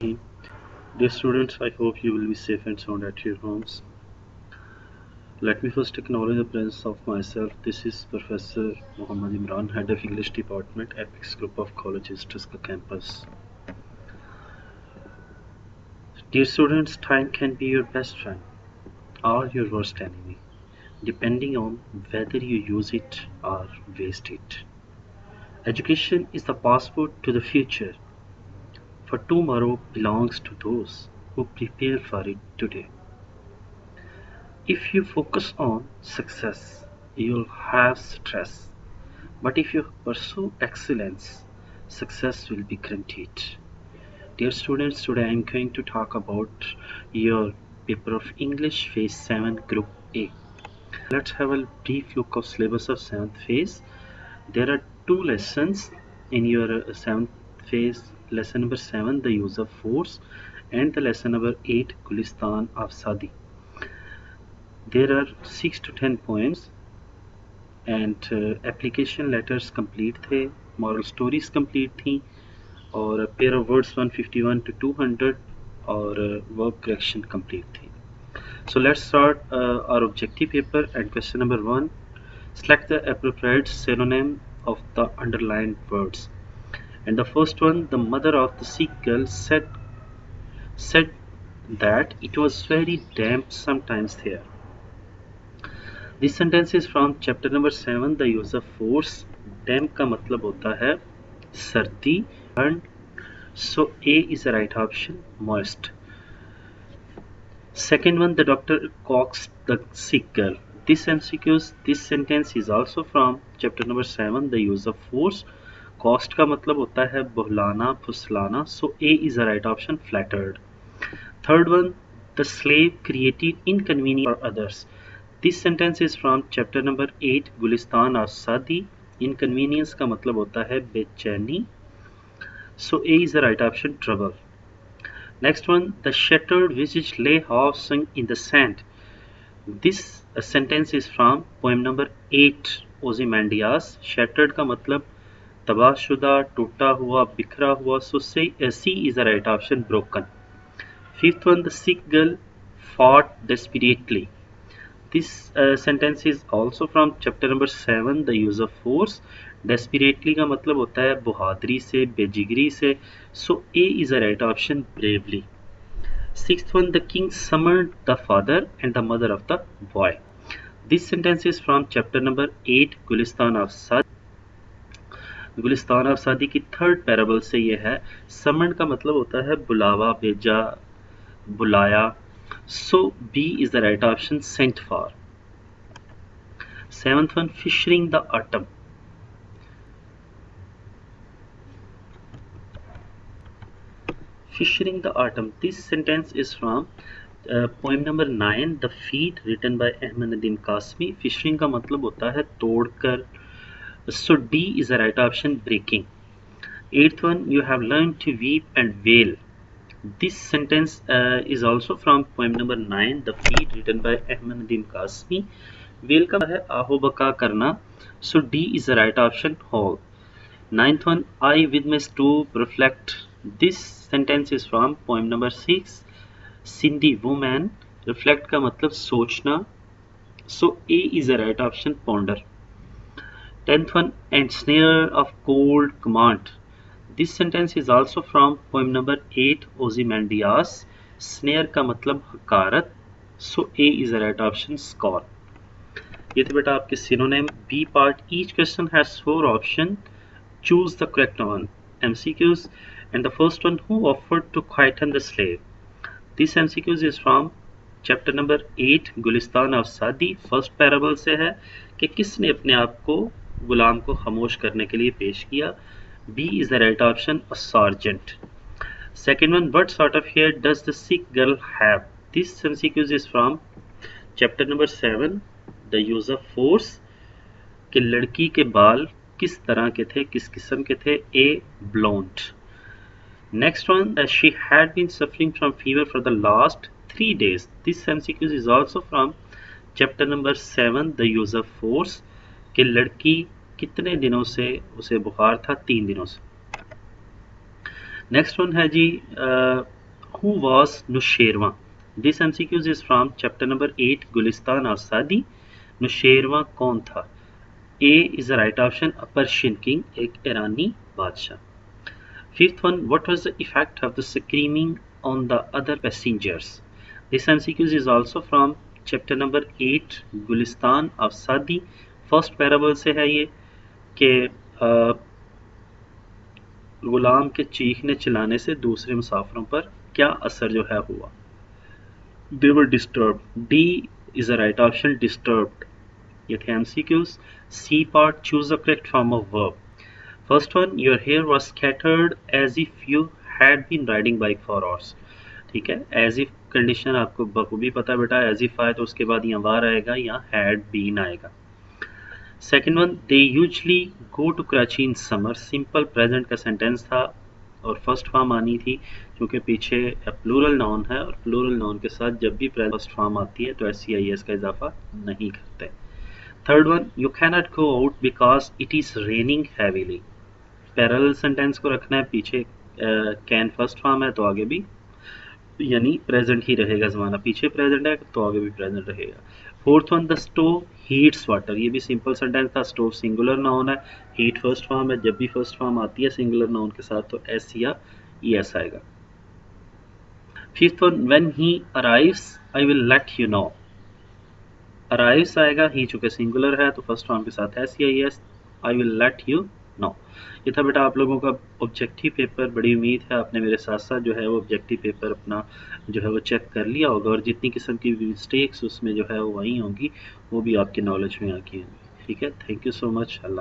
Dear students, I hope you will be safe and sound at your homes. Let me first acknowledge the presence of myself. This is Professor Muhammad Imran, Head of English Department, Apex Group of Colleges, Tuska Campus. Dear students, time can be your best friend or your worst enemy, depending on whether you use it or waste it. Education is the passport to the future, for tomorrow belongs to those who prepare for it today. If you focus on success, you'll have stress. But if you pursue excellence, success will be guaranteed. Dear students, today I am going to talk about your paper of English Phase 7 Group A. Let's have a brief look of syllabus of 7th phase. There are two lessons in your 7th phase. Lesson number 7, the use of force, and the lesson number 8, Gulistan of Sadi. There are 6 to 10 poems and application letters complete थे, moral stories complete थी और pair of words 151 to 200 और verb correction complete थी. So let's start our objective paper and question number 1. Select the appropriate synonym of the underlined words. And the first one, the mother of the sick girl said that it was very damp sometimes there. This sentence is from chapter number 7, the use of force. Damp का मतलब होता है सर्दी, burn. So A is the right option, moist. Second one, the doctor coaxed the sick girl. This sentence is also from chapter number 7, the use of force. Coaxed का मतलब होता है बहलाना, फुसलाना. So A is the right option, flattered. Third one, the slave created inconvenience for others. This sentence is from chapter number 8, Gulistan और सादी. Inconvenience का मतलब होता है बेचैनी. So A is the right option, trouble. Next one, the shattered visage lay half sunk in the sand. This sentence is from poem number 8, Ozymandias. Shattered का मतलब तबाहशुदा, टूटा हुआ, बिखरा हुआ. So C is the right option, broken. Fifth one, the sick girl fought desperately. This sentence is also from chapter number 7, the use of force. Desperately का मतलब होता है बहादुरी से, बेजिगरी से. So A is the right option, bravely. Sixth one, the king summoned the father and the mother of the boy. This sentence is from chapter number 8, Gulistan of सादी. Gulistan of सादी की थर्ड पैराबल से ये है. समन का मतलब होता है बुलावा, भेजा, बुलाया. So B is the right option, sent for. Seventh one, fishing the autumn. Fishing the autumn. This sentence is from poem number 9, The Feet, written by Ahmed Nadeem Qasmi. Fishing का मतलब होता है तोड़कर. So D is the right option, breaking. Eighth one, you have learned to weep and wail. This sentence is also from poem number 9, The Feet, written by Ahmed Nadeem Qasmi. Wail का है आहो बका करना. So D is the right option, whole. Ninth one, I with my stoop reflect. This sentence is from poem number 6, Cindy Woman. Reflect का मतलब सोचना. So A is the right option, ponder. 10th one, and snare of cold command. This sentence is also from poem number 8, Ozymandias. Snare का मतलब हकारत. So A is the right option, scorn. ये थे बेटा आपके synonym. B part, each question has 4 options. Choose the correct one. MCQs. And the first one, who offered to quieten the slave? This MCQs is from chapter number 8, Gulistan of सादी. First parable से है कि किसने अपने आप को गुलाम को खामोश करने के लिए पेश किया. B is the right option, a sergeant. Second one, what sort of hair does the sick girl have? This MCQs is from chapter number 7, the use of force. कि लड़की के बाल किस तरह के थे, किस किस्म के थे. A, blonde. Next one, she had been suffering from fever for the last 3 days. This MCQ is also from chapter number 7, the use of force. कि लड़की कितने दिनों से उसे बुखार था, 3 दिनों से. नेक्स्ट वन है जी, who was Nausherwan. This MCQs is from chapter number 8 Gulistan Saadi. Nausherwan कौन था? A is the right option, a Persian king, एक ईरानी बादशाह। Fifth one, what was the effect of the screaming on the other passengers? This MCQ is also from chapter number 8 Gulistan अफसादी। First parable से है ये कि गुलाम के चीखने चिल्लाने से दूसरे मुसाफिरों पर क्या असर जो है हुआ? They were disturbed. D is the right option, disturbed. ये थे MCQs. C part, choose the correct form of verb. First one, your hair was scattered as if you had been riding bike for hours. ठीक है, as if condition आपको बखूबी पता है बेटा, as if आए तो उसके बाद यहाँ वार आएगा या had been आएगा। Second one, they usually go to Karachi in summer, simple present का सेंटेंस था और फर्स्ट फॉर्म आनी थी क्योंकि पीछे प्लूरल नाउन है और प्लूरल नाउन के साथ जब भी फर्स्ट फॉर्म आती है तो SCIS का इजाफा नहीं करते। Third one, you cannot go out because it is raining heavily। Parallel sentence को रखना है, पीछे कैन फर्स्ट फॉर्म है तो आगे भी यानी प्रेजेंट ही रहेगा ज़माना, पीछे प्रेजेंट है तो आगे भी प्रेजेंट रहेगा। Fourth one, the stove heats water, ये भी सिंपल सेंटेंस था, स्टोव सिंगुलर नाउन है, हीट फर्स्ट फॉर्म है, जब भी फर्स्ट फॉर्म आती है सिंगुलर नाउन के साथ तो एस या ES आएगा। Fifth one, when he arrives I will let you know, arrives आएगा, ही चूंकि सिंगुलर है तो फर्स्ट फॉर्म के साथ एस या ES, I will let you know. ये था बेटा आप लोगों का ऑब्जेक्टिव पेपर। बड़ी उम्मीद है आपने मेरे साथ साथ जो है वो ऑब्जेक्टिव पेपर अपना जो है वो चेक कर लिया होगा और जितनी किस्म की मिस्टेक्स उसमें जो है वो वही होंगी वो भी आपकी नॉलेज में आ गई होंगी। ठीक है, thank you so much. Allah.